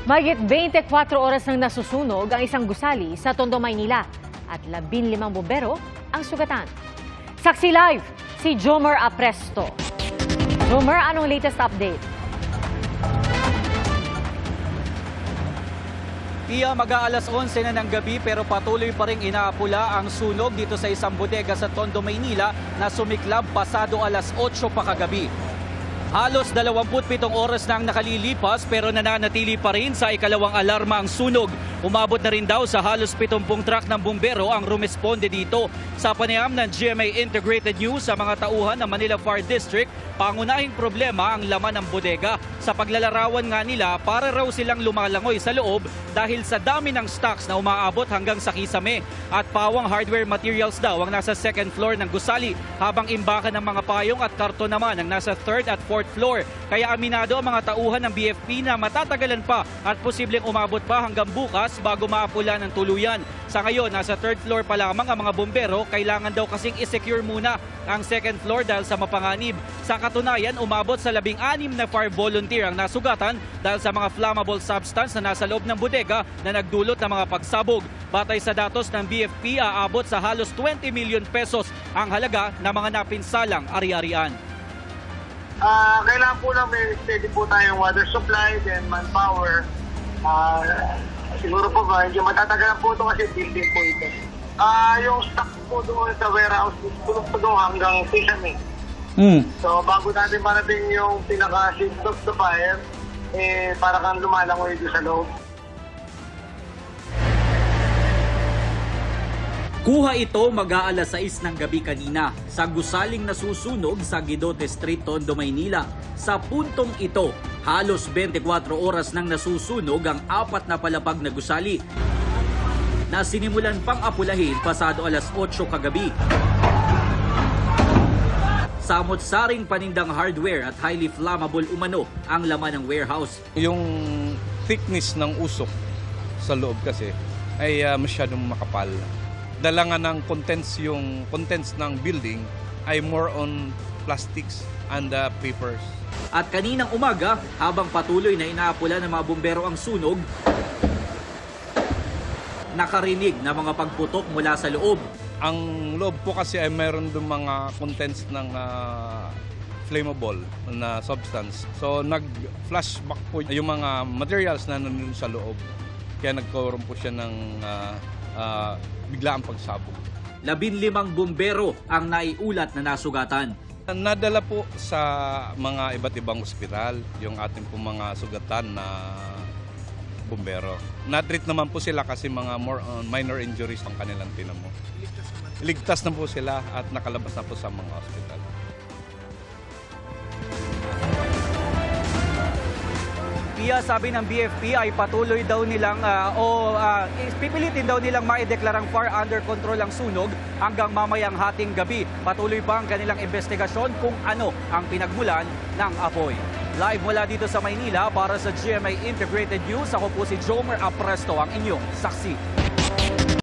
Mahigit 24 oras nang nasusunog ang isang gusali sa Tondo, Maynila at 15 bombero ang sugatan. Saksi live si Jomer Apresto. Jomer, anong latest update? Iya, mag-aalas 11 na ng gabi pero patuloy pa rin inaapula ang sunog dito sa isang bodega sa Tondo, Maynila na sumiklab pasado alas 8 pa kagabi. Halos 27 oras na ang nakalilipas pero nananatili pa rin sa ikalawang alarma ang sunog. Umabot na rin daw sa halos 70 truck ng bumbero ang rumesponde dito. Sa panayam ng GMA Integrated News sa mga tauhan ng Manila Fire District, pangunahing problema ang laman ng bodega. Sa paglalarawan nga nila, para raw silang lumalangoy sa loob dahil sa dami ng stocks na umaabot hanggang sa kisame. At pawang hardware materials daw ang nasa second floor ng gusali, habang imbakan ng mga payong at karton naman ang nasa third at fourth floor. Kaya aminado ang mga tauhan ng BFP na matatagalan pa at posibleng umabot pa hanggang bukas bago maapula ng tuluyan. Sa ngayon, nasa third floor pa lamang ang mga bombero, kailangan daw kasing i-secure muna ang second floor dahil sa mapanganib. Sa katunayan, umabot sa 16 na fire volunteer ang nasugatan dahil sa mga flammable substance na nasa loob ng bodega na nagdulot ng mga pagsabog. Batay sa datos ng BFP, aabot sa halos 20 million pesos ang halaga ng mga napinsalang ari-arian. Kailangan po lang may steady po tayong water supply and manpower. Siguro po ba, hindi matatagalan po ito kasi building po ito. Yung stock po doon sa warehouse, tulog po doon hanggang sesame. So bago natin parating yung pinaka-shift of the fire, para kang lumalangoy doon sa loob. Kuha ito mag-aalas 6 ng gabi kanina sa gusaling nasusunog sa Guidote Street, Tondo, Maynila. Sa puntong ito, halos 24 oras nang nasusunog ang 4 na palapag na gusali na sinimulan pang apulahin pasado alas 8 kagabi. Samot-saring panindang hardware at highly flammable umano ang laman ng warehouse. Yung thickness ng usok sa loob kasi ay masyadong makapal. Dala nga ng yung contents ng building ay more on plastics and papers. At kaninang umaga, habang patuloy na inaapula ng mga bumbero ang sunog, nakarinig na mga pagputok mula sa loob. Ang loob po kasi ay mayroon doon mga contents ng flammable na substance. So nag-flashback po yung mga materials na nandun sa loob. Kaya nagkaroon po siya ng biglaang pagsabog. 15 bumbero ang naiulat na nasugatan. Nadala po sa mga iba't ibang ospital yung ating po mga sugatan na bumbero. Na-treat naman po sila kasi mga more on minor injuries ang kanilang tinamo. Ligtas na po sila at nakalabas na po sa mga ospital. Pia, sabi ng BFP ay patuloy daw nilang pipilitin daw nilang maideklarang fire under control ang sunog hanggang mamayang hating gabi. Patuloy pa ang kanilang investigasyon kung ano ang pinagmulan ng apoy. Live mula dito sa Maynila para sa GMA Integrated News, ako po si Jomer Apresto, ang inyong saksi.